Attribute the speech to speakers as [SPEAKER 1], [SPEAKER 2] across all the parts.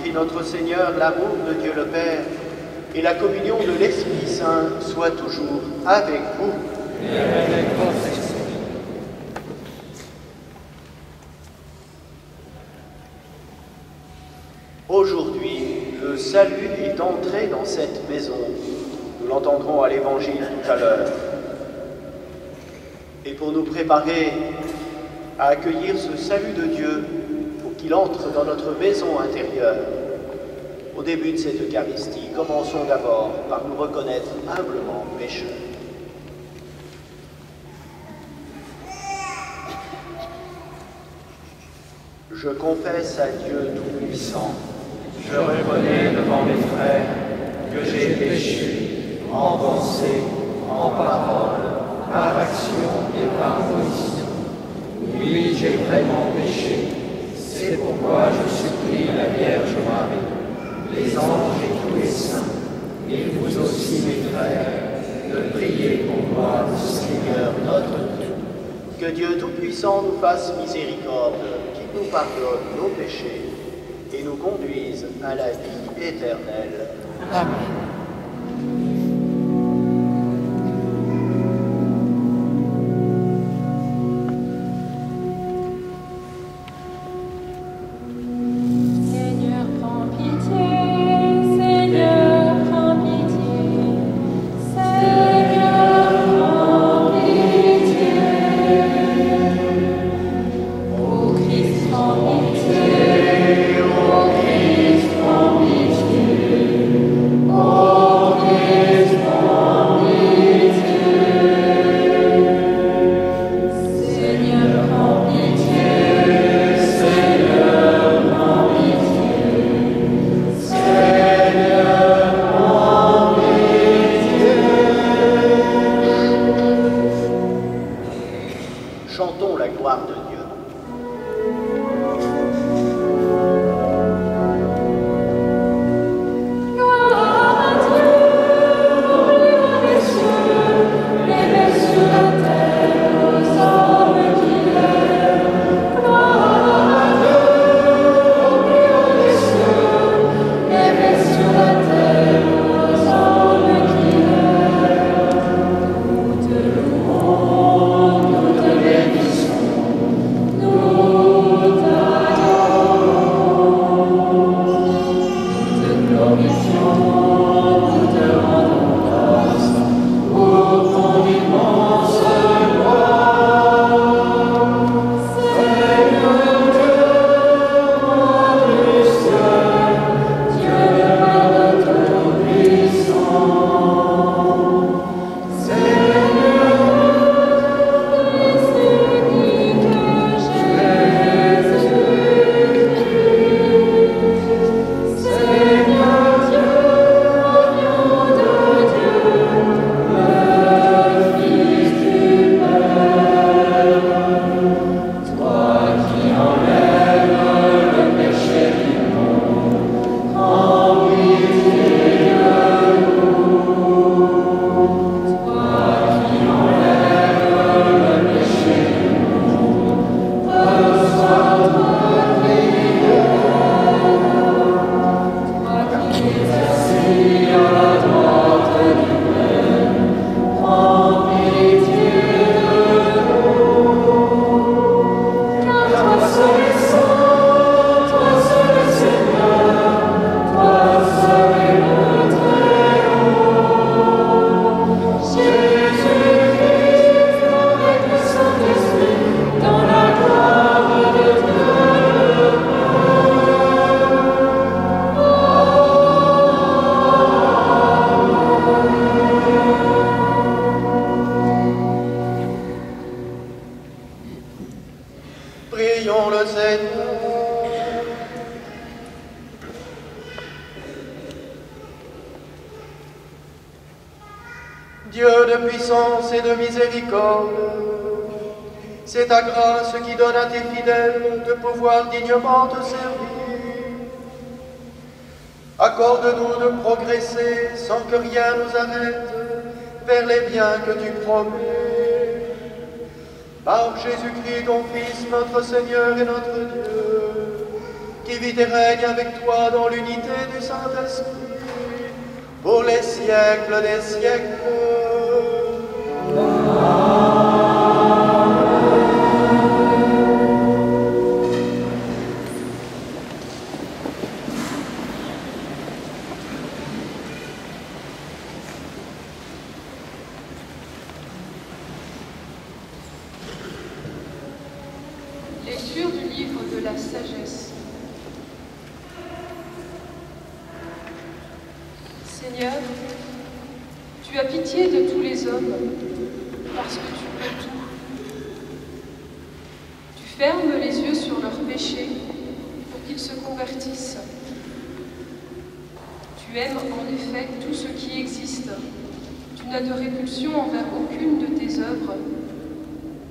[SPEAKER 1] Jésus-Christ notre Seigneur, l'amour de Dieu le Père et la communion de l'Esprit Saint soient toujours avec vous.
[SPEAKER 2] Et avec votre esprit.
[SPEAKER 1] Aujourd'hui, le salut est entré dans cette maison. Nous l'entendrons à l'Évangile tout à l'heure. Et pour nous préparer à accueillir ce salut de Dieu, pour qu'il entre dans notre maison intérieure, au début de cette Eucharistie, commençons d'abord par nous reconnaître humblement pécheurs. Je confesse à Dieu Tout-Puissant,
[SPEAKER 2] Je reconnais devant mes frères que j'ai péché en pensée, en parole, par action et par omission. Oui, j'ai vraiment péché. C'est pourquoi je supplie la Vierge Marie, les anges et tous les saints, et vous aussi mes frères, de prier pour moi, le Seigneur notre Dieu.
[SPEAKER 1] que Dieu Tout-Puissant nous fasse miséricorde, qu'il nous pardonne nos péchés et nous conduise à la vie éternelle.
[SPEAKER 2] Amen.
[SPEAKER 3] Seigneur, prends pitié. Seigneur, prends pitié. Seigneur, prends pitié. Ô Christ, prends pitié. Ô Christ, prends pitié. Ô Christ, prends pitié. Seigneur, prends pitié. Seigneur, prends pitié. Seigneur, prends pitié.
[SPEAKER 1] Chantons la gloire de Dieu.
[SPEAKER 3] Gloire à Dieu, au lieu des cieux, et sur la terre, aux hommes qu'il aime. Gloire à Dieu, au lieu des cieux, et sur la terre, aux hommes qu'il aime. Toute louange, toute bénédiction, nous toute glorification, nous te rendons grâce pour ton immense gloire. Seigneur Dieu, roi du ciel, Dieu Père Tout-Puissant. Seigneur, Fils unique Jésus-Christ. Seigneur Dieu, agneau de Dieu, le Fils du Père, toi qui enlèves le péché du monde, prends pitié de nous. Toi qui enlèves le péché du monde, reçois notre prière. Toi qui es assis à la droite du Père, prends pitié de nous. Car toi seul es saint, toi seul es Seigneur, toi seul es le Très-Haut. Jésus-Christ, avec le Saint-Esprit, dans la gloire de Dieu le
[SPEAKER 1] Prions le Seigneur. Dieu de puissance et de miséricorde, c'est ta grâce qui donne à tes fidèles de pouvoir dignement te servir. Accorde-nous de progresser sans que rien nous arrête vers les biens que tu promets. Par Jésus-Christ, ton Fils, notre Seigneur et notre Dieu, qui qui vit et règne avec toi dans l'unité du Saint-Esprit, pour les siècles des siècles.
[SPEAKER 4] Lecture du livre de la sagesse. Seigneur, tu as pitié de tous les hommes parce que tu peux tout. Tu fermes les yeux sur leurs péchés pour qu'ils se convertissent. Tu aimes en effet tout ce qui existe. Tu n'as de répulsion envers aucune de tes œuvres,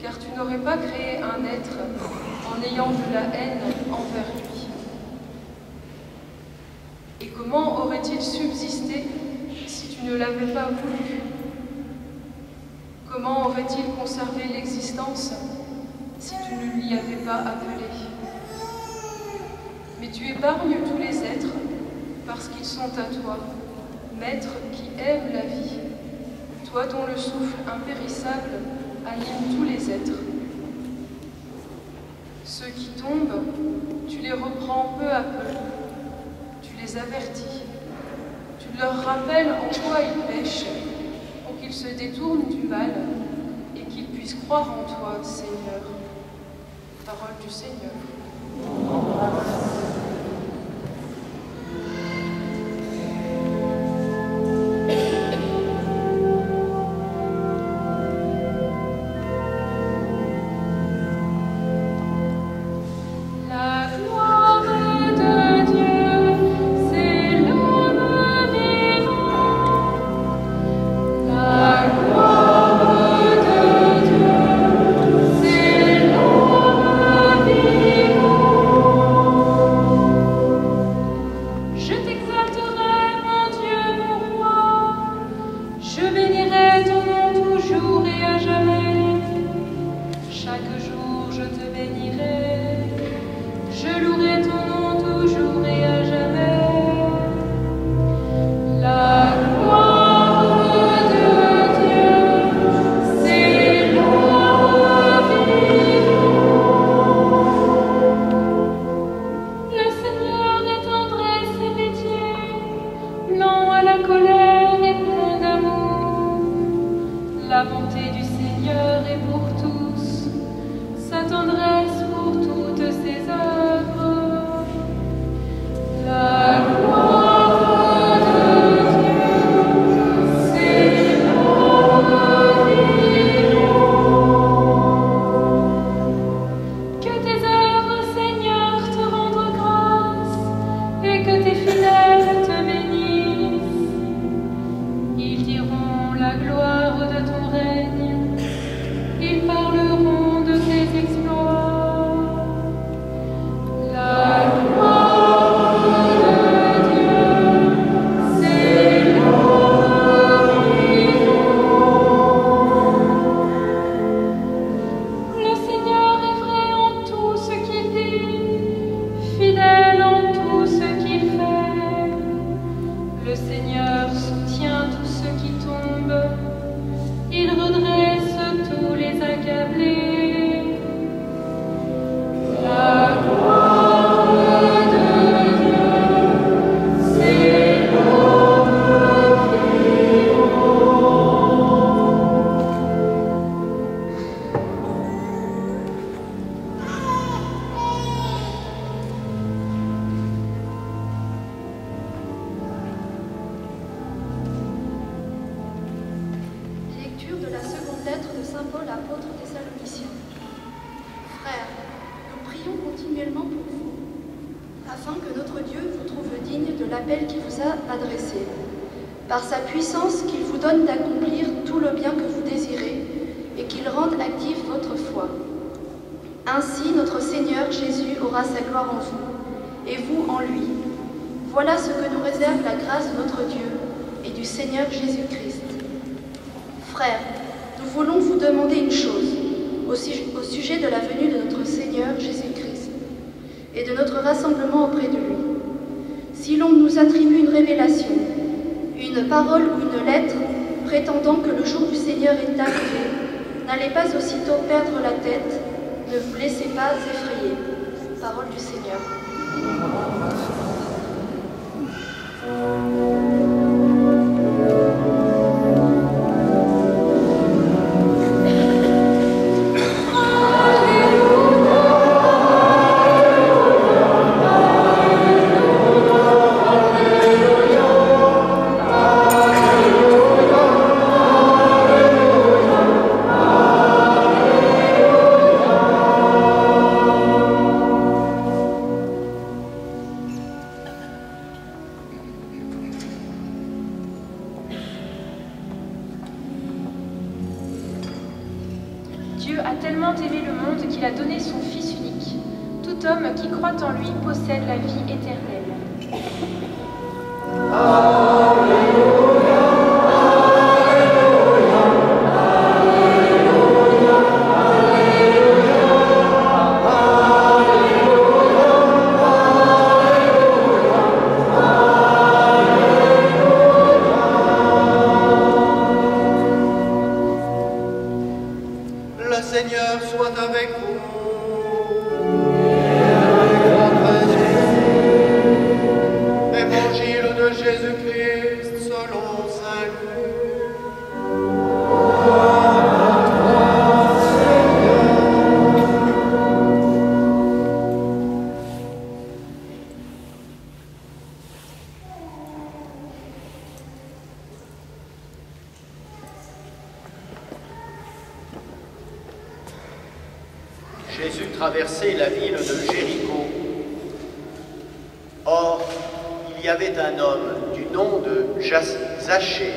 [SPEAKER 4] car tu n'aurais pas créé un être en ayant de la haine envers lui. Et comment aurait-il subsisté si tu ne l'avais pas voulu? Comment aurait-il conservé l'existence si tu ne l'y avais pas appelé? Mais tu épargnes tous les êtres parce qu'ils sont à toi, Maître qui aime la vie, toi dont le souffle impérissable anime tous les êtres. Ceux qui tombent, tu les reprends peu à peu, tu les avertis, tu leur rappelles en quoi ils pêchent, pour qu'ils se détournent du mal et qu'ils puissent croire en toi, Seigneur. Parole du Seigneur.
[SPEAKER 5] Par sa puissance, qu'il vous donne d'accomplir tout le bien que vous désirez et qu'il rende active votre foi. Ainsi, notre Seigneur Jésus aura sa gloire en vous, et vous en lui. Voilà ce que nous réserve la grâce de notre Dieu et du Seigneur Jésus-Christ. Frères, nous voulons vous demander une chose au sujet de la venue de notre Seigneur Jésus-Christ. et de notre rassemblement auprès de lui. Si l'on nous attribue une révélation, une parole ou une lettre prétendant que le jour du Seigneur est arrivé, n'allez pas aussitôt perdre la tête, ne vous laissez pas effrayer. Parole du Seigneur.
[SPEAKER 6] Dieu a tellement aimé le monde qu'il a donné son Fils unique. Tout homme qui croit en lui possède la vie éternelle.
[SPEAKER 2] Le Seigneur soit avec vous. Évangile de Jésus-Christ selon saint Luc.
[SPEAKER 1] Jésus traversait la ville de Jéricho. Or, il y avait un homme du nom de Zachée.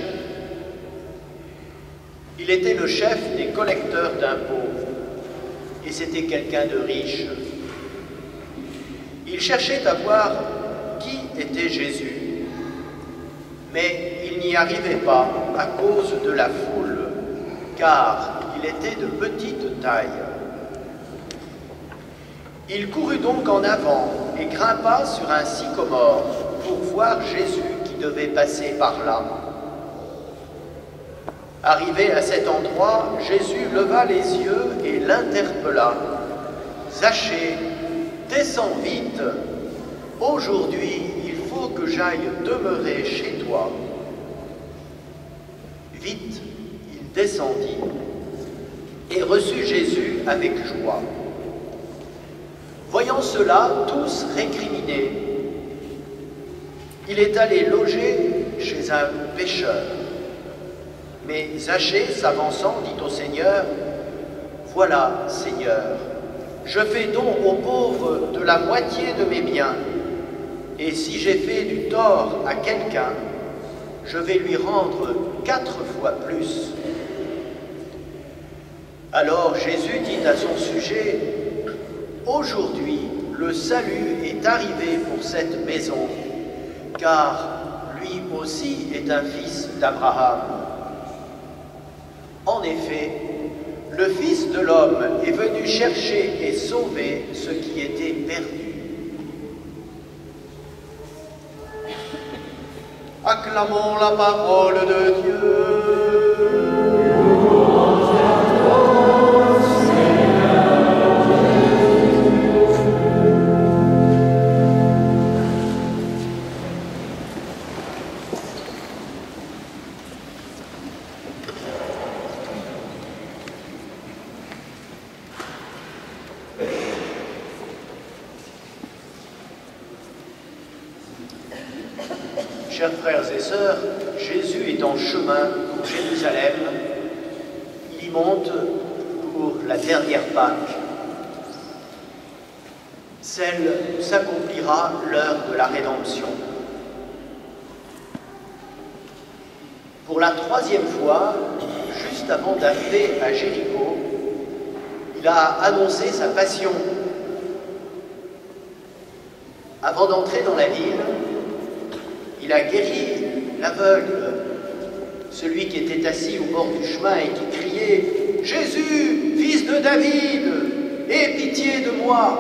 [SPEAKER 1] Il était le chef des collecteurs d'impôts et c'était quelqu'un de riche. Il cherchait à voir qui était Jésus, mais il n'y arrivait pas à cause de la foule, car il était de petite taille. Il courut donc en avant et grimpa sur un sycomore pour voir Jésus qui devait passer par là. Arrivé à cet endroit, Jésus leva les yeux et l'interpella. « Zachée, descends vite. Aujourd'hui, il faut que j'aille demeurer chez toi. » Vite, il descendit et reçut Jésus avec joie. Voyant cela, tous récriminaient. Il est allé loger chez un pécheur. Mais Zachée, s'avançant, dit au Seigneur, « Voilà, Seigneur, je fais don aux pauvres de la moitié de mes biens, et si j'ai fait du tort à quelqu'un, je vais lui rendre 4 fois plus. » Alors Jésus dit à son sujet, « Aujourd'hui, le salut est arrivé pour cette maison, car lui aussi est un fils d'Abraham. En effet, le Fils de l'homme est venu chercher et sauver ce qui était perdu. »
[SPEAKER 2] Acclamons la parole de Dieu.
[SPEAKER 1] Chers frères et sœurs, Jésus est en chemin pour Jérusalem. Il y monte pour la dernière Pâque, celle où s'accomplira l'heure de la rédemption. Pour la 3e fois, juste avant d'arriver à Jéricho, il a annoncé sa passion. Avant d'entrer dans la ville, il a guéri l'aveugle, celui qui était assis au bord du chemin et qui criait « Jésus, fils de David, aie pitié de moi !»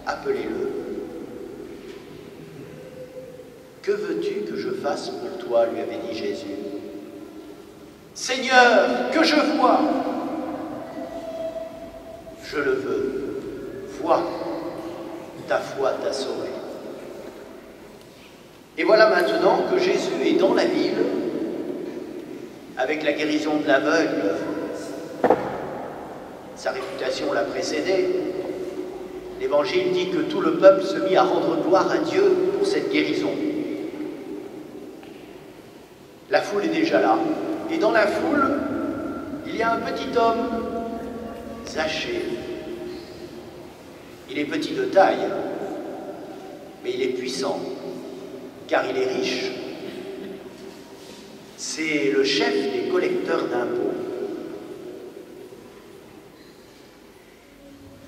[SPEAKER 1] appelez-le. Que veux-tu que je fasse pour toi, lui avait dit Jésus. Seigneur, que je vois. Je le veux. Vois, ta foi t'a sauvé. Et voilà maintenant que Jésus est dans la ville, avec la guérison de l'aveugle. Sa réputation l'a précédé. L'Évangile dit que tout le peuple se mit à rendre gloire à Dieu pour cette guérison. La foule est déjà là. Et dans la foule, il y a un petit homme, Zachée. Il est petit de taille, mais il est puissant, car il est riche. C'est le chef des collecteurs d'impôts.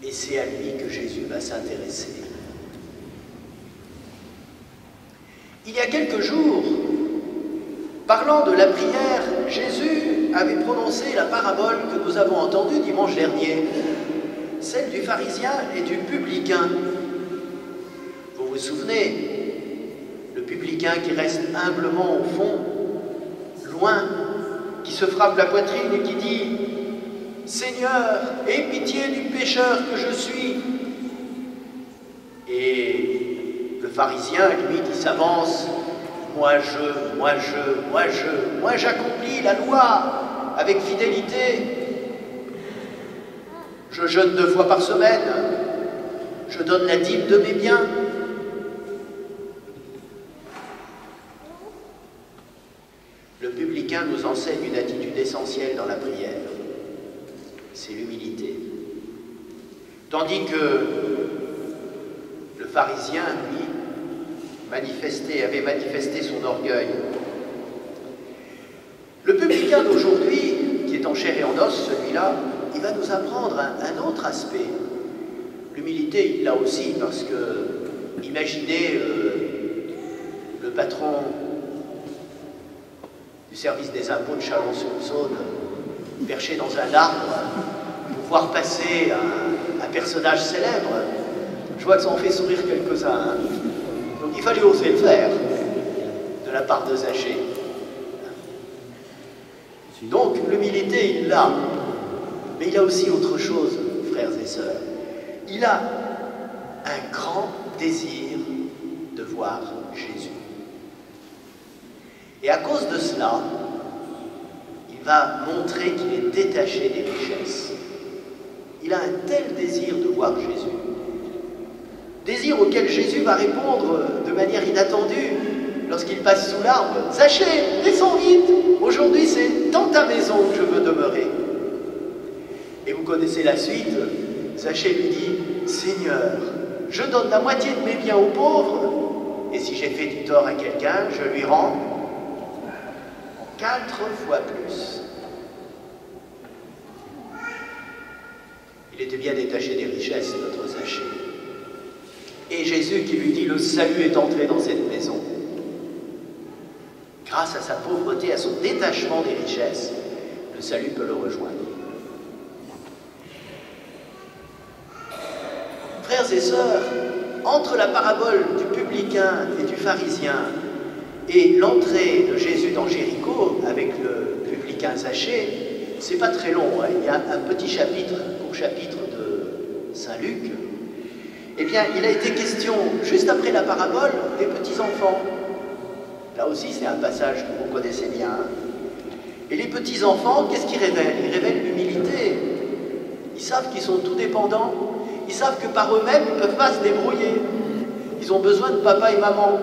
[SPEAKER 1] Et c'est à lui que Jésus va s'intéresser. Il y a quelques jours, parlant de la prière, Jésus avait prononcé la parabole que nous avons entendue dimanche dernier, celle du pharisien et du publicain. Vous vous souvenez, le publicain qui reste humblement au fond, loin, qui se frappe la poitrine et qui dit « Seigneur, aie pitié du pécheur que je suis !» Et le pharisien, lui, qui s'avance « Moi j'accomplis la loi avec fidélité. Je jeûne 2 fois par semaine. Je donne la dîme de mes biens. » Le publicain nous enseigne une attitude essentielle dans la prière. C'est l'humilité. Tandis que le pharisien, lui, avait manifesté son orgueil. Le publicain d'aujourd'hui, qui est en chair et en os, celui-là, il va nous apprendre un autre aspect. L'humilité, il l'a aussi, parce que, imaginez le patron du service des impôts de Chalon-sur-Saône, perché dans un arbre, pour voir passer un personnage célèbre. Je vois que ça en fait sourire quelques-uns. Hein. Donc il fallait oser le faire, de la part de Zachée. Donc l'humilité, il l'a. Mais il a aussi autre chose, frères et sœurs. Il a un grand désir de voir Jésus. Et à cause de cela, il va montrer qu'il est détaché des richesses. Il a un tel désir de voir Jésus. Désir auquel Jésus va répondre de manière inattendue lorsqu'il passe sous l'arbre. « Zachée, descends vite, aujourd'hui c'est dans ta maison que je veux demeurer. » Et vous connaissez la suite. Zachée lui dit « Seigneur, je donne la moitié de mes biens aux pauvres, et si j'ai fait du tort à quelqu'un, je lui rends 4 fois plus. » Il était bien détaché des richesses, notre Zachée. Et Jésus qui lui dit « Le salut est entré dans cette maison. » Grâce à sa pauvreté, à son détachement des richesses, le salut peut le rejoindre. Frères et sœurs, entre la parabole du publicain et du pharisien et l'entrée de Jésus dans Jéricho avec le publicain Zachée, c'est pas très long, hein. Il y a un petit chapitre, un court chapitre de Saint Luc. Eh bien, il a été question, juste après la parabole, des petits-enfants. Là aussi, c'est un passage que vous connaissez bien. Et les petits-enfants, qu'est-ce qu'ils révèlent? Ils révèlent l'humilité. Ils savent qu'ils sont tout dépendants. Ils savent que par eux-mêmes, ils ne peuvent pas se débrouiller. Ils ont besoin de papa et maman.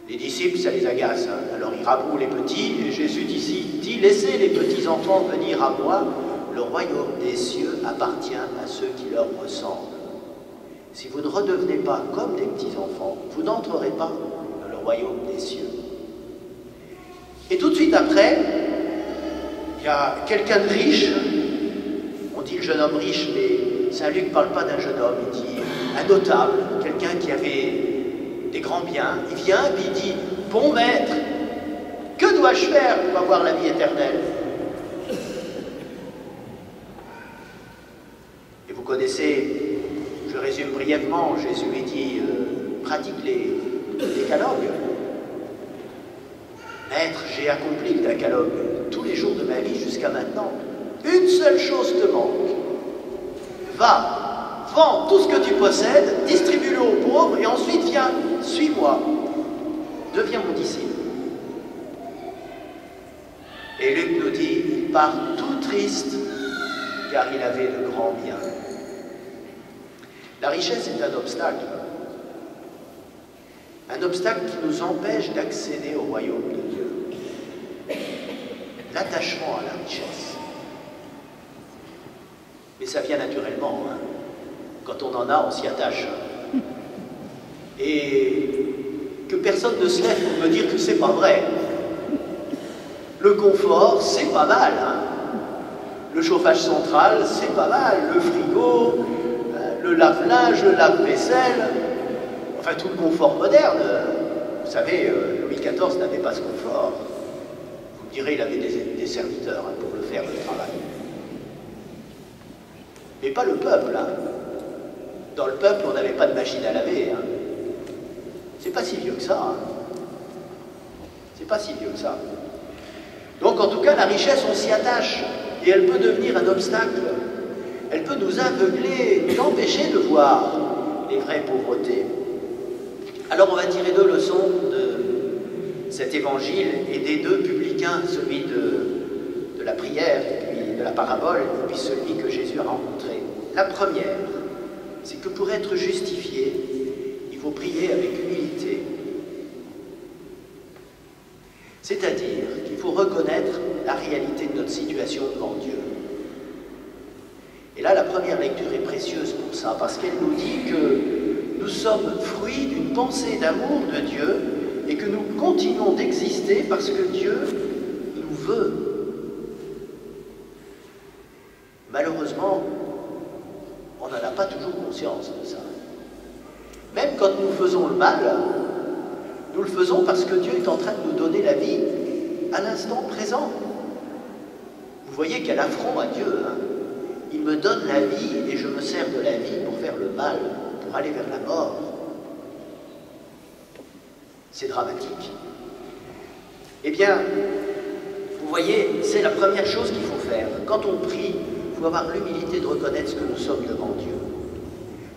[SPEAKER 1] Les disciples, ça les agace. Hein. Alors ils rabrouent les petits, et Jésus dit « Laissez les petits-enfants venir à moi, le royaume des cieux appartient à ceux qui leur ressemblent. Si vous ne redevenez pas comme des petits-enfants, vous n'entrerez pas dans le royaume des cieux. » Et tout de suite après, il y a quelqu'un de riche. On dit le jeune homme riche, mais Saint Luc ne parle pas d'un jeune homme, il dit un notable, quelqu'un qui avait des grands biens. Il vient et il dit « Bon maître, que dois-je faire pour avoir la vie éternelle ?» effectivement, Jésus lui dit, pratique les décalogues. Maître, j'ai accompli le décalogue tous les jours de ma vie jusqu'à maintenant. Une seule chose te manque. Va, vends tout ce que tu possèdes, distribue-le aux pauvres et ensuite viens, suis-moi. Deviens mon disciple. Et Luc nous dit, il part tout triste car il avait de grands biens. La richesse est un obstacle. Un obstacle qui nous empêche d'accéder au royaume de Dieu. L'attachement à la richesse. Mais ça vient naturellement. Hein. Quand on en a, on s'y attache. Et que personne ne se lève pour me dire que c'est pas vrai. Le confort, c'est pas mal. Hein. Le chauffage central, c'est pas mal. Le frigo, le lave-linge, le lave-vaisselle, enfin tout le confort moderne. Vous savez, Louis XIV n'avait pas ce confort. Vous me direz, il avait des serviteurs hein, pour le faire, le travail. Mais pas le peuple. Hein. Dans le peuple, on n'avait pas de machine à laver. Hein. C'est pas si vieux que ça. Hein. C'est pas si vieux que ça. Donc en tout cas, la richesse, on s'y attache. Et elle peut devenir un obstacle. Elle peut nous aveugler, nous empêcher de voir les vraies pauvretés. Alors on va tirer deux leçons de cet évangile et des deux publicains, celui de la prière, et puis de la parabole, et puis celui que Jésus a rencontré. La première, c'est que pour être justifié, il faut prier avec humilité. C'est-à-dire qu'il faut reconnaître la réalité de notre situation devant Dieu. Et là, la première lecture est précieuse pour ça, parce qu'elle nous dit que nous sommes fruits d'une pensée d'amour de Dieu et que nous continuons d'exister parce que Dieu nous veut. Malheureusement, on n'en a pas toujours conscience de ça. Même quand nous faisons le mal, nous le faisons parce que Dieu est en train de nous donner la vie à l'instant présent. Vous voyez quel affront à Dieu. Hein? Il me donne la vie et je me sers de la vie pour faire le mal, pour aller vers la mort. C'est dramatique. Eh bien, vous voyez, c'est la première chose qu'il faut faire. Quand on prie, il faut avoir l'humilité de reconnaître ce que nous sommes devant Dieu.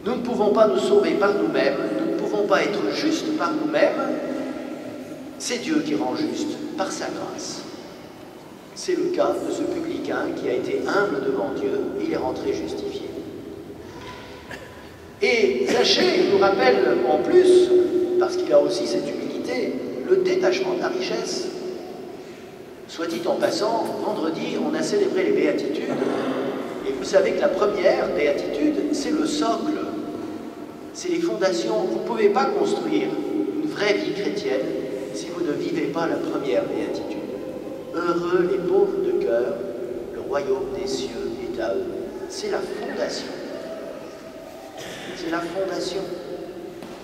[SPEAKER 1] Nous ne pouvons pas nous sauver par nous-mêmes, nous ne pouvons pas être justes par nous-mêmes. C'est Dieu qui rend juste, par sa grâce. C'est le cas de ce publicain qui a été humble devant Dieu, et il est rentré justifié. Et Zachée nous rappelle en plus, parce qu'il a aussi cette humilité, le détachement de la richesse. Soit dit en passant, vendredi, on a célébré les béatitudes, et vous savez que la première béatitude, c'est le socle. C'est les fondations. Vous ne pouvez pas construire une vraie vie chrétienne si vous ne vivez pas la première béatitude. Heureux les pauvres de cœur, le royaume des cieux est à eux. C'est la fondation. C'est la fondation.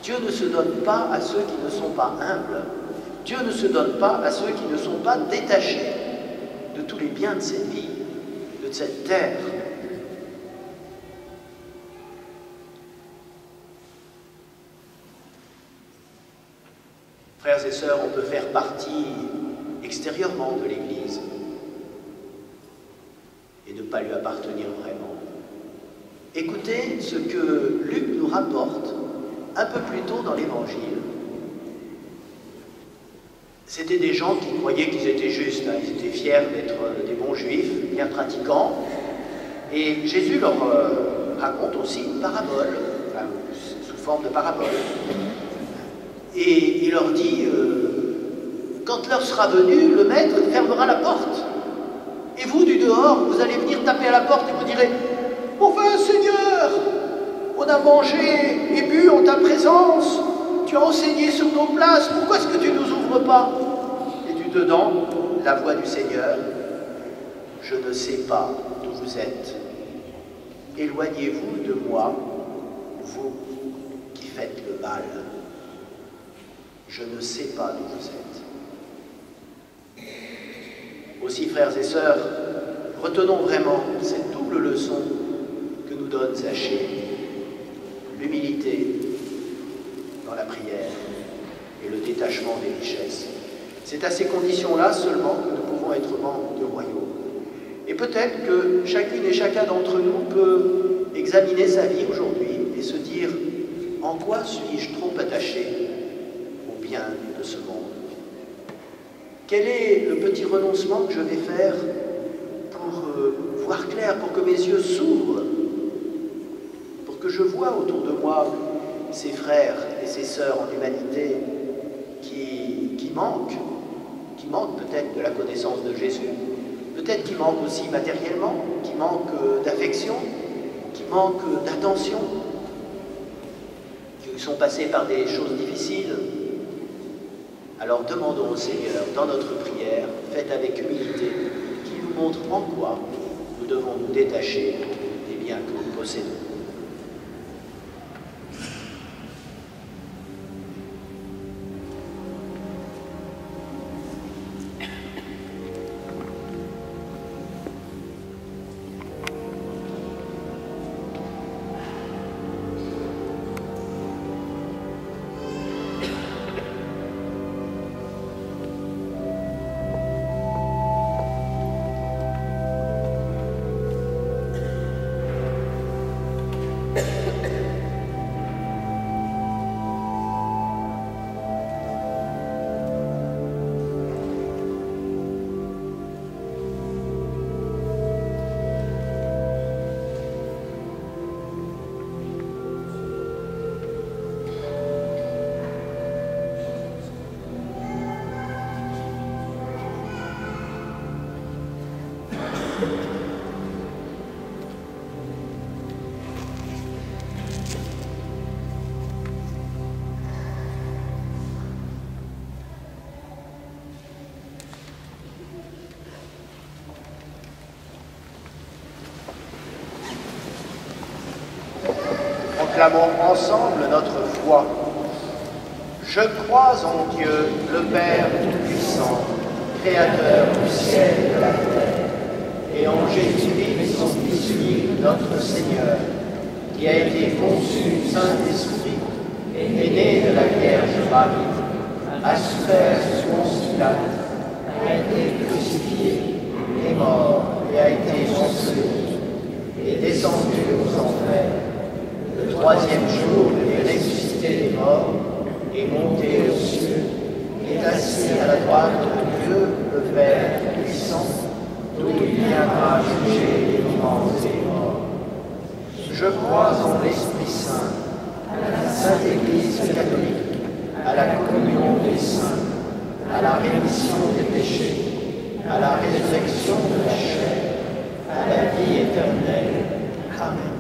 [SPEAKER 1] Dieu ne se donne pas à ceux qui ne sont pas humbles. Dieu ne se donne pas à ceux qui ne sont pas détachés de tous les biens de cette vie, de cette terre. Frères et sœurs, on peut faire partie extérieurement de l'Église et ne pas lui appartenir vraiment. Écoutez ce que Luc nous rapporte un peu plus tôt dans l'Évangile. C'était des gens qui croyaient qu'ils étaient justes, hein, ils étaient fiers d'être des bons juifs, bien pratiquants, et Jésus leur raconte aussi une parabole, enfin, sous forme de parabole. Et il leur dit, quand l'heure sera venue, le maître fermera la porte. Et vous, du dehors, vous allez venir taper à la porte et vous direz, « Enfin, Seigneur, on a mangé et bu en ta présence, tu as enseigné sur nos places, pourquoi est-ce que tu ne nous ouvres pas ?» Et du dedans, la voix du Seigneur, « Je ne sais pas d'où vous êtes. Éloignez-vous de moi, vous qui faites le mal. Je ne sais pas d'où vous êtes. » Aussi, frères et sœurs, retenons vraiment cette double leçon que nous donne Zachée. l'humilité dans la prière et le détachement des richesses. C'est à ces conditions-là seulement que nous pouvons être membres du royaume. Et peut-être que chacune et chacun d'entre nous peut examiner sa vie aujourd'hui et se dire « En quoi suis-je trop attaché au bien de ce monde ? Quel est le petit renoncement que je vais faire pour voir clair, pour que mes yeux s'ouvrent, pour que je vois autour de moi ces frères et ces sœurs en humanité qui manquent peut-être de la connaissance de Jésus, peut-être qui manquent aussi matériellement, qui manquent d'affection, qui manquent d'attention, qui sont passés par des choses difficiles. Alors demandons au Seigneur, dans notre prière, faite avec humilité, qu'il nous montre en quoi nous devons nous détacher des biens que nous possédons. Proclamons ensemble notre foi. Je crois en Dieu, le Père Tout-Puissant, Créateur du ciel et de la terre, et en Jésus-Christ, son Fils unique, notre Seigneur, qui a été conçu du Saint-Esprit, est né de la Vierge Marie, a souffert sous Ponce Pilate, a été crucifié, est mort et a été enseveli, est descendu aux enfers. Le troisième jour, il est ressuscité des morts, est monté aux cieux, est assis à la droite de Dieu, le Père puissant, d'où il viendra juger les vivants et les morts. Je crois en l'Esprit Saint, à la Sainte Église catholique, à la communion des saints, à la rémission des péchés, à la résurrection de la chair, à la vie éternelle. Amen.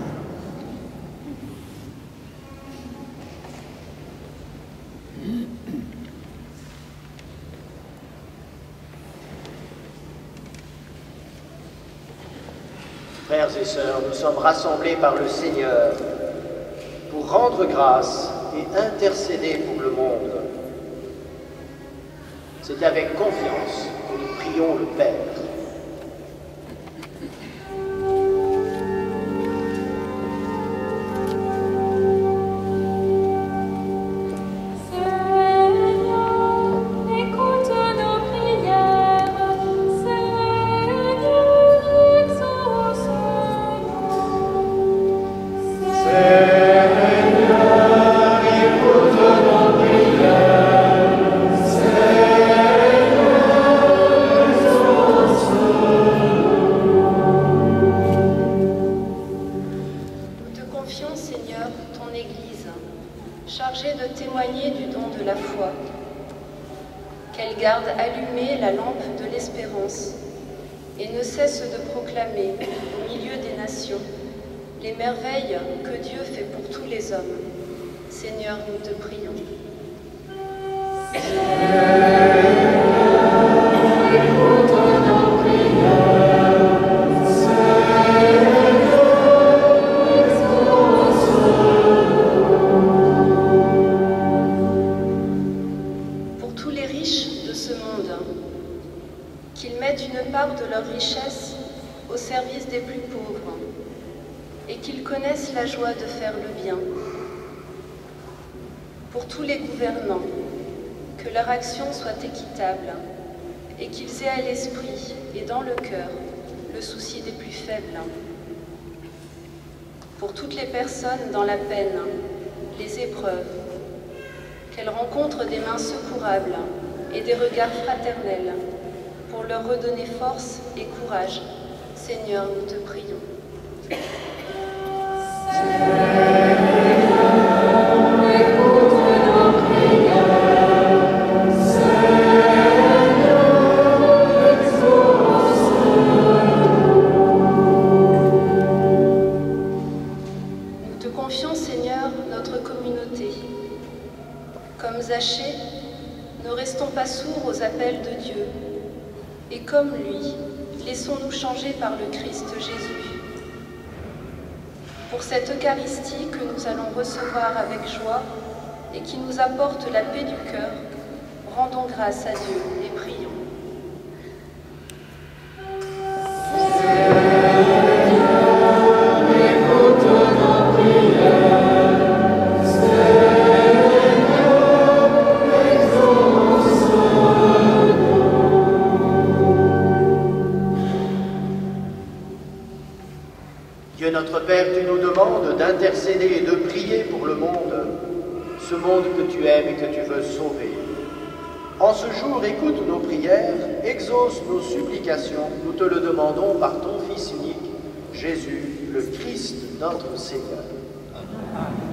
[SPEAKER 1] Frères et sœurs, nous sommes rassemblés par le Seigneur pour rendre grâce et intercéder pour le monde. C'est avec confiance que nous prions le Père.
[SPEAKER 5] Les merveilles que Dieu fait pour tous les hommes. Seigneur, nous te prions. Écoute nos prières. Pour tous les riches de ce monde, qu'ils mettent une part de leur richesse au service des plus pauvres, et qu'ils connaissent la joie de faire le bien.
[SPEAKER 7] Pour tous les gouvernants, que leur action soit équitable et qu'ils aient à l'esprit et dans le cœur le souci des plus faibles. Pour toutes les personnes dans la peine, les épreuves, qu'elles rencontrent des mains secourables et des regards fraternels pour leur redonner force et courage. Seigneur, nous te prions. Zachée, ne restons pas sourds aux appels de Dieu, et comme lui, laissons-nous changer par le Christ Jésus. Pour cette Eucharistie que nous allons recevoir avec joie et qui nous apporte la paix du cœur, rendons grâce à Dieu et prions.
[SPEAKER 1] Dieu notre Père, tu nous demandes d'intercéder et de prier pour le monde, ce monde que tu aimes et que tu veux sauver. En ce jour, écoute nos prières, exauce nos supplications, nous te le demandons par ton Fils unique, Jésus, le Christ, notre Seigneur. Amen.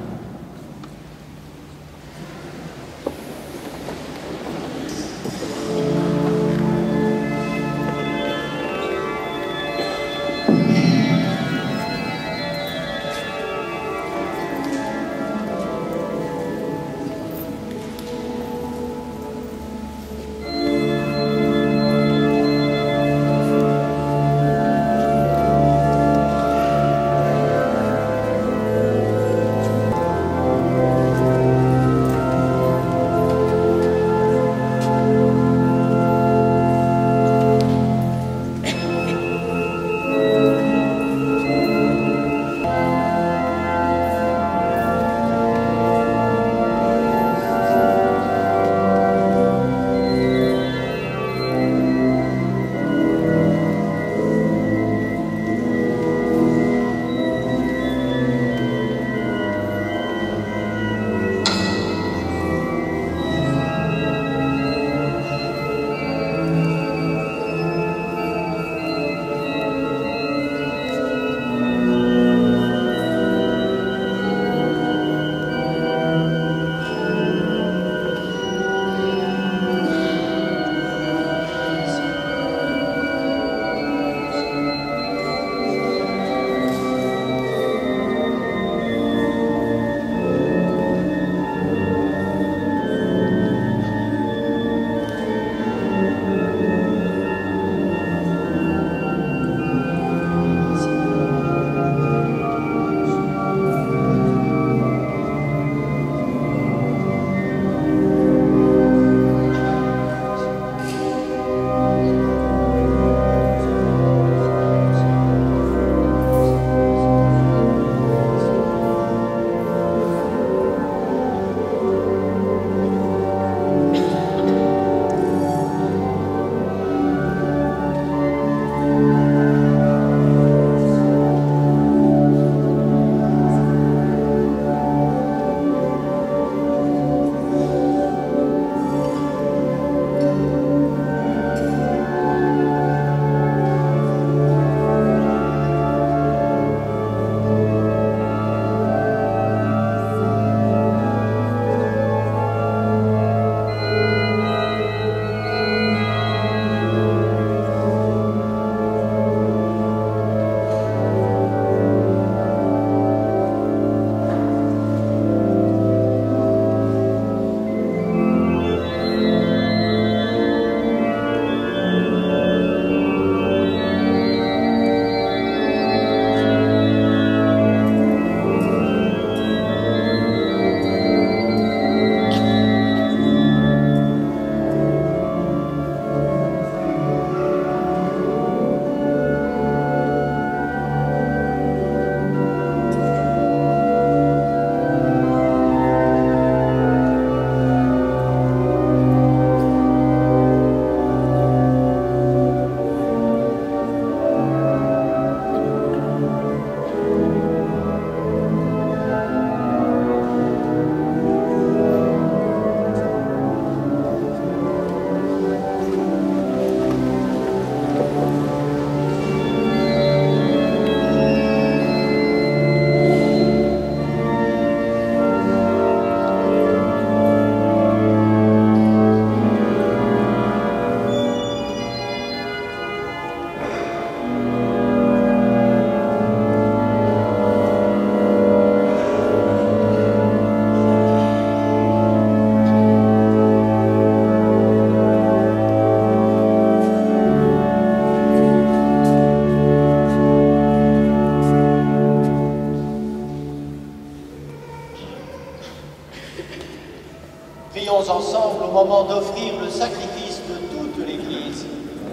[SPEAKER 1] Prions ensemble au moment d'offrir le sacrifice de toute l'Église.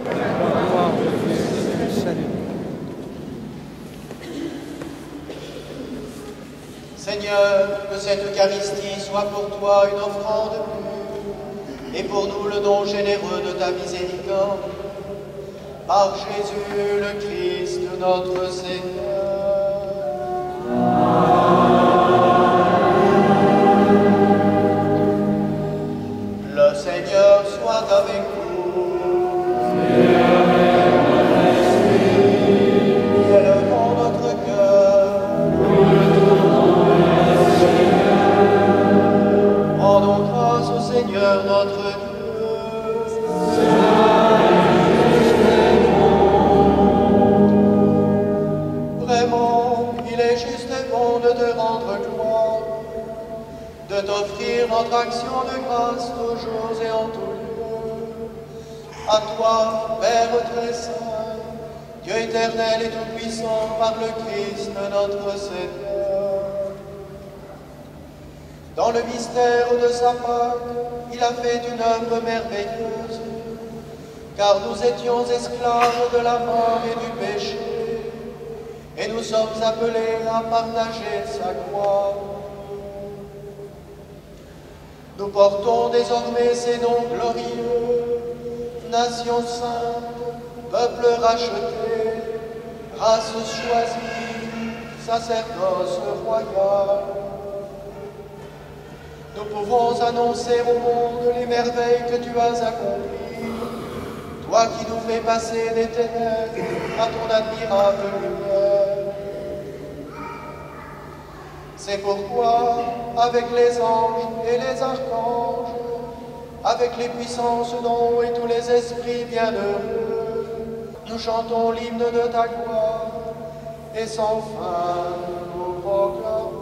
[SPEAKER 2] Gloire de Dieu, du salut.
[SPEAKER 1] Seigneur, que cette Eucharistie soit pour toi une offrande pure, et pour nous le don généreux de ta miséricorde. Par Jésus le Christ, notre Seigneur. Le Seigneur soit avec vous. Et avec votre esprit. Élevons notre cœur. Nous le tournons vers le Seigneur. Rendons grâce au Seigneur notre Dieu. Vraiment, il est juste et bon de te rendre gloire, de t'offrir notre action de grâce toujours et en tout lieu. À toi, Père très saint, Dieu éternel et tout-puissant, par le Christ notre Seigneur. Dans le mystère de sa Pâque, il a fait une œuvre merveilleuse, car nous étions esclaves de la mort et du péché, et nous sommes appelés à partager sa gloire. Nous portons désormais ces noms glorieux, nation sainte, peuple racheté, race choisie, sacerdoce royal. Nous pouvons annoncer au monde les merveilles que tu as accomplies, toi qui nous fais passer des ténèbres à ton admirable lumière. C'est pourquoi, avec les anges et les archanges, avec les puissances dons et tous les esprits bienheureux, nous chantons l'hymne de ta gloire, et sans fin nous proclamons.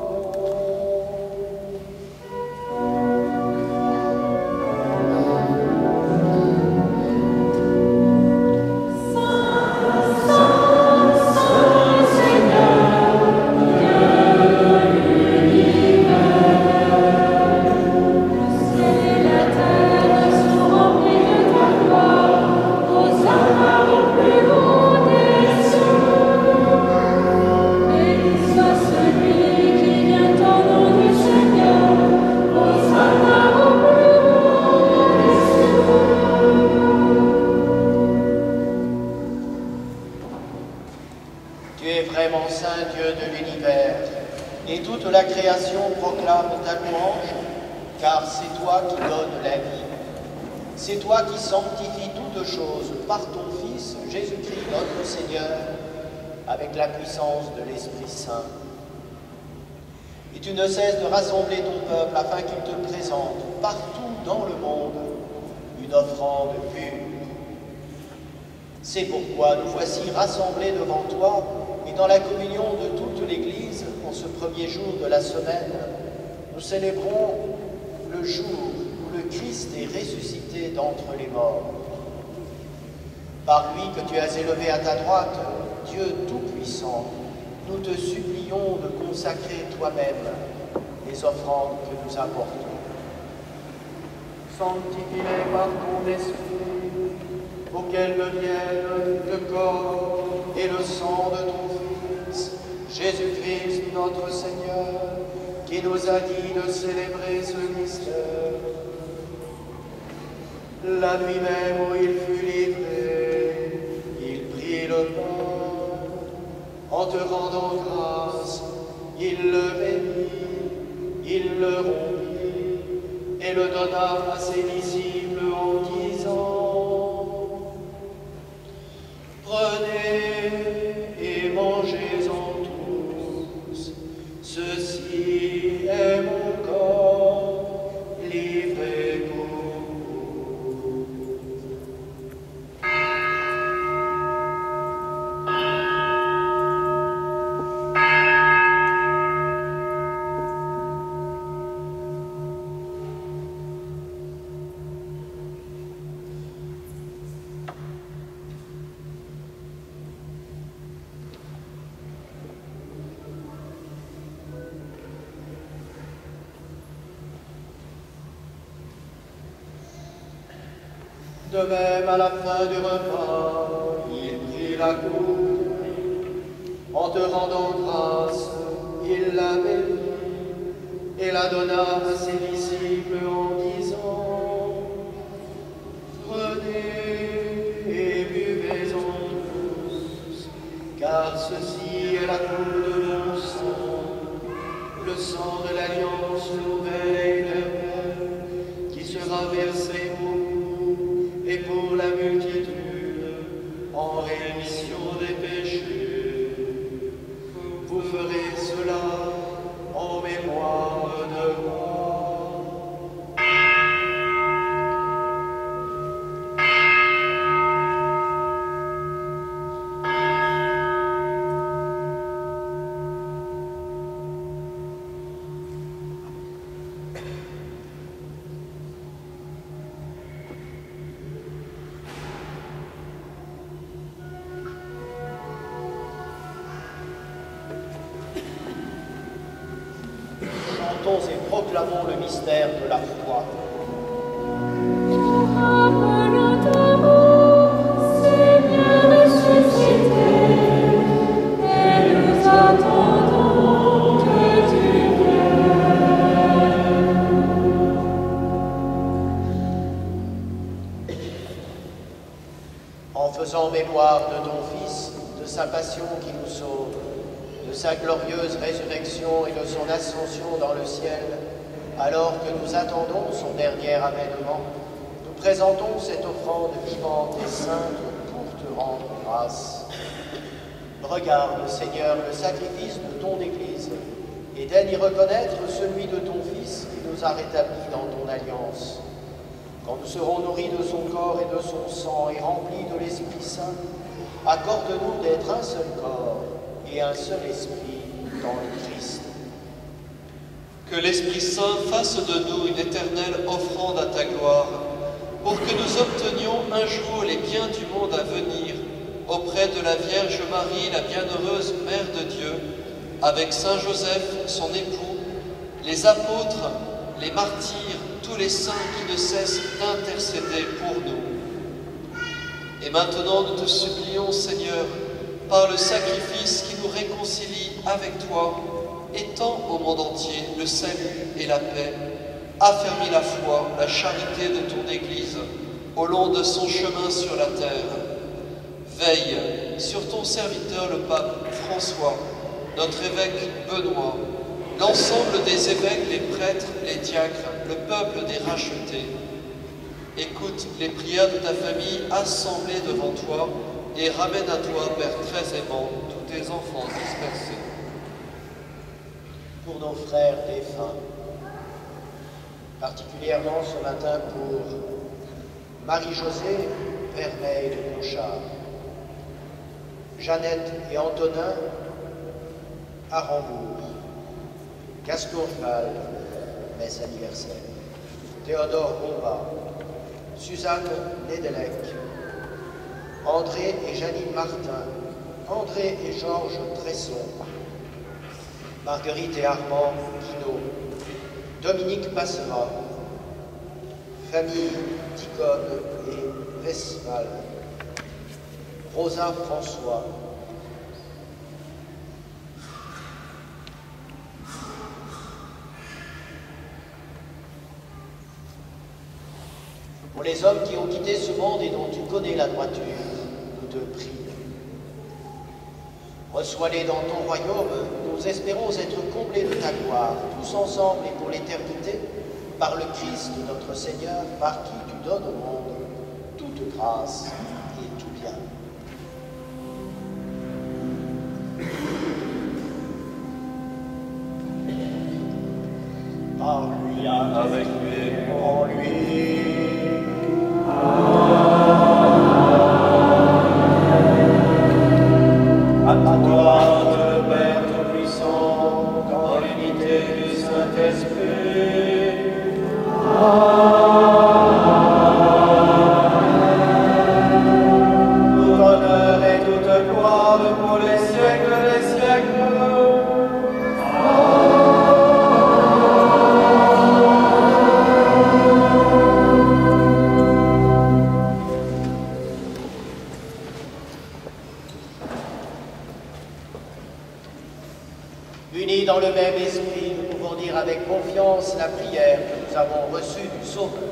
[SPEAKER 1] La création proclame ta louange, car c'est toi qui donnes la vie. C'est toi qui sanctifies toutes choses par ton Fils, Jésus-Christ notre Seigneur, avec la puissance de l'Esprit Saint. Et tu ne cesses de rassembler ton peuple afin qu'il te présente partout dans le monde une offrande pure. C'est pourquoi nous voici rassemblés devant toi et dans la communion de toute l'Église, en ce premier jour de la semaine, nous célébrons le jour où le Christ est ressuscité d'entre les morts. Par lui que tu as élevé à ta droite, Dieu Tout-Puissant, nous te supplions de consacrer toi-même les offrandes que nous apportons. Sanctifie-les par ton esprit, auquel deviennent le corps et le sang de ton Fils, Jésus-Christ notre Seigneur, qui nous a dit de célébrer ce mystère. La nuit même où il fut livré, il prit le pain. En te rendant grâce, il le bénit, il le rompit et le donna à ses disciples en disant: Prenez et mangez-en tous, ceci est mon corps livré pour vous. De même, à la fin du repas, il prit la coupe. En te rendant grâce, il la bénit et la donna à ses disciples en disant: Prenez et buvez-en tous, car ceci est la coupe de mon sang, le sang de l'alliance nouvelle et éternelle, qui sera versé pour vous et pour la multitude en rémission des péchés. Vous ferez cela en mémoire de moi. Chantons et proclamons le mystère de la foi.
[SPEAKER 3] Nous rappelons ta mort, Seigneur ressuscité, et nous attendons que tu viennes.
[SPEAKER 1] En faisant mémoire de ton Fils, de sa passion qui nous sauve, de sa glorieuse résurrection et de son ascension dans le ciel, alors que nous attendons son dernier avènement, nous présentons cette offrande vivante et sainte pour te rendre grâce. Regarde, Seigneur, le sacrifice de ton Église, et daignes y reconnaître celui de ton Fils qui nous a rétablis dans ton alliance. Quand nous serons nourris de son corps et de son sang et remplis de l'Esprit Saint, accorde-nous d'être un seul corps et un seul esprit dans le Christ.
[SPEAKER 8] Que l'Esprit Saint fasse de nous une éternelle offrande à ta gloire, pour que nous obtenions un jour les biens du monde à venir, auprès de la Vierge Marie, la bienheureuse Mère de Dieu, avec Saint Joseph, son époux, les apôtres, les martyrs, tous les saints qui ne cessent d'intercéder pour nous. Et maintenant, nous te supplions, Seigneur, par le sacrifice qui nous réconcilie avec toi, étends au monde entier le salut et la paix, affermis la foi, la charité de ton Église, au long de son chemin sur la terre. Veille sur ton serviteur le pape François, notre évêque Benoît, l'ensemble des évêques, les prêtres, les diacres, le peuple des rachetés. Écoute les prières de ta famille assemblée devant toi et ramène à toi, Père très aimant, tous tes enfants dispersés.
[SPEAKER 1] Pour nos frères défunts, particulièrement ce matin pour Marie-Josée Vermeil de Conchard, Jeannette et Antonin à Rambourg, Gaston Rival, messe anniversaire, Théodore Bomba, Suzanne Nedelec, André et Janine Martin, André et Georges Tresson, Marguerite et Armand Guinaud, Dominique Passera, famille Ticone et Vesval, Rosa François, pour les hommes qui ont quitté ce monde et dont tu connais la droiture, nous te prions. Reçois-les dans ton royaume, nous espérons être comblés de ta gloire, tous ensemble et pour l'éternité, par le Christ notre Seigneur, par qui tu donnes au monde toute grâce et tout bien. Par lui, avec lui, en lui. À toi, Dieu le Père Tout-Puissant, dans l'unité du Saint-Esprit. Tout honneur et toute gloire pour les siècles des siècles. avons reçu du Sauveur.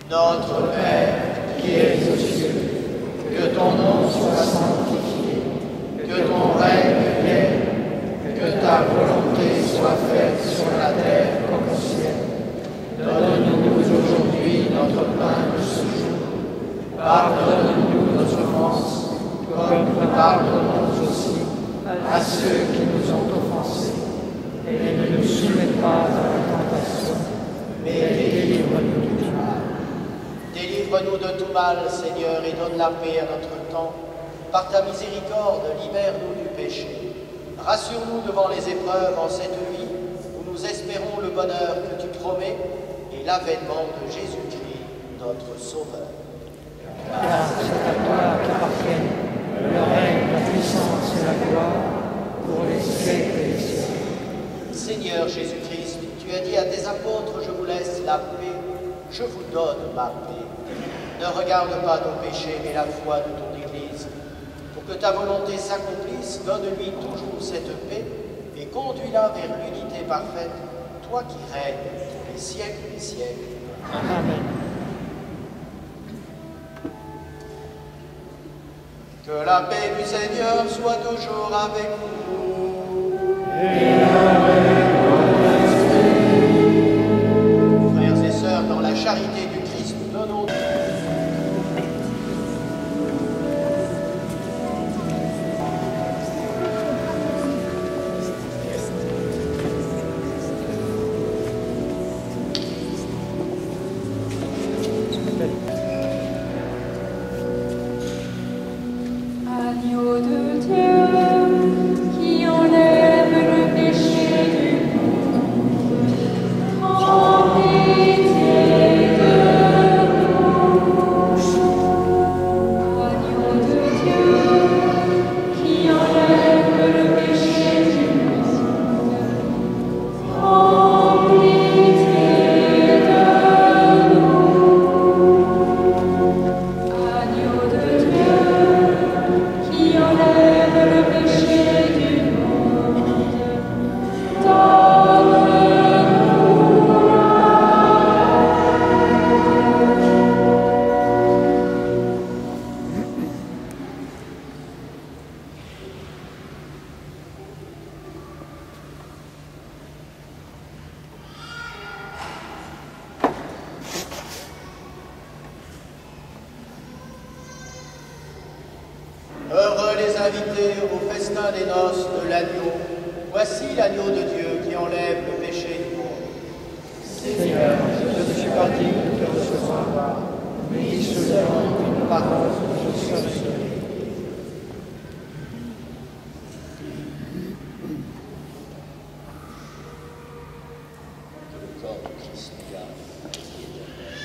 [SPEAKER 2] Notre Père, qui es aux cieux, que ton nom soit sanctifié, que ton règne vienne, que ta volonté soit faite sur la terre comme au ciel. Donne-nous aujourd'hui notre pain de ce jour. Pardonne-nous nos offenses, comme nous pardonnons aussi à ceux qui nous ont offensés. Et ne nous soumets pas à la tentation, mais délivre-nous du mal.
[SPEAKER 1] Délivre-nous de tout mal, Seigneur, et donne la paix à notre temps. Par ta miséricorde, libère-nous du péché. Rassure-nous devant les épreuves en cette nuit, où nous espérons le bonheur que tu promets et l'avènement de Jésus-Christ, notre Sauveur.
[SPEAKER 2] Car c'est à toi qu'appartiennent le règne, la puissance et la gloire pour les siècles et les siècles.
[SPEAKER 1] Seigneur Jésus-Christ, tu as dit à tes apôtres, je vous laisse la paix, je vous donne ma paix. Ne regarde pas nos péchés, mais la foi de ton Église. Pour que ta volonté s'accomplisse, donne-lui toujours cette paix et conduis-la vers l'unité parfaite, toi qui règnes pour les siècles des siècles.
[SPEAKER 2] Amen.
[SPEAKER 1] Que la paix du Seigneur soit toujours avec vous. Frères et sœurs, dans la charité du Christ, nous donnons.
[SPEAKER 3] Agneau de Dieu, qui enlève le péché du monde, prends pitié de nous. Agneau de Dieu, qui enlève le péché du monde, prends pitié de nous. Agneau de Dieu, qui enlève le péché du monde, donne-nous
[SPEAKER 1] Heureux les invités au festin des noces de l'agneau. Voici l'agneau de Dieu qui enlève le péché du monde.
[SPEAKER 2] Seigneur, je ne suis pas digne de te recevoir, mais dis seulement une parole, je serai sauvé.
[SPEAKER 1] Que le corps de Christ nous garde à la vie éternelle.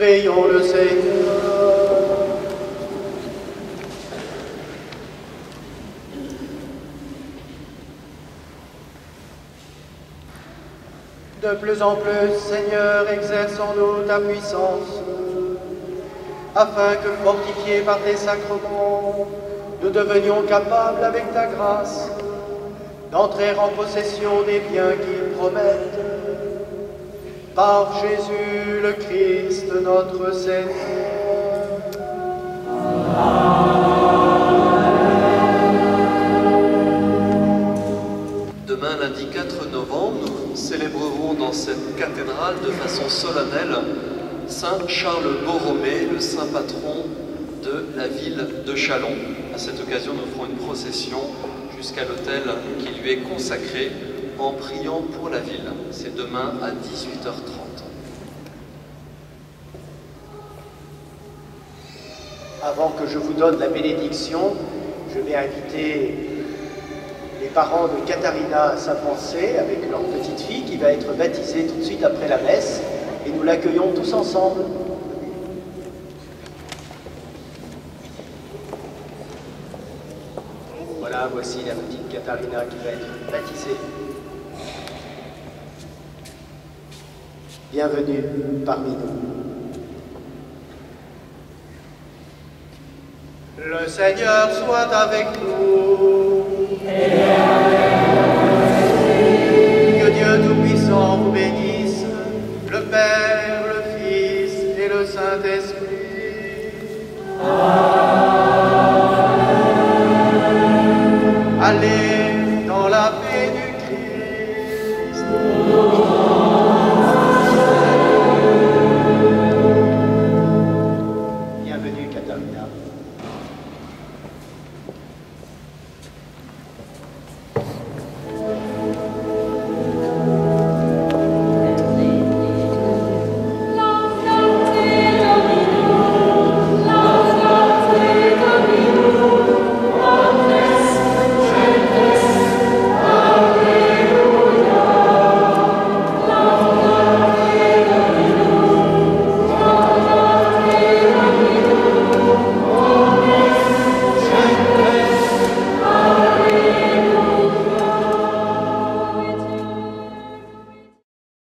[SPEAKER 1] Prions le Seigneur. De plus en plus, Seigneur, exerce en nous ta puissance, afin que, fortifiés par tes sacrements, nous devenions capables, avec ta grâce, d'entrer en possession des biens qu'ils promettent. Par Jésus le Christ, notre Seigneur.
[SPEAKER 8] Demain, lundi 4 novembre, nous célébrerons dans cette cathédrale de façon solennelle Saint Charles Borromée, le saint patron de la ville de Châlons. À cette occasion, nous ferons une procession jusqu'à l'autel qui lui est consacré en priant pour la ville. C'est demain à 18h30.
[SPEAKER 1] Avant que je vous donne la bénédiction, je vais inviter les parents de Katharina à s'avancer avec leur petite fille qui va être baptisée tout de suite après la messe, et nous l'accueillons tous ensemble. Voilà, voici la petite Katharina qui va être baptisée. Bienvenue parmi nous. Le Seigneur soit avec vous. Que Dieu Tout-Puissant vous bénisse, le Père, le Fils et le Saint-Esprit. Allez dans la paix du Christ. Bienvenue, Katharina.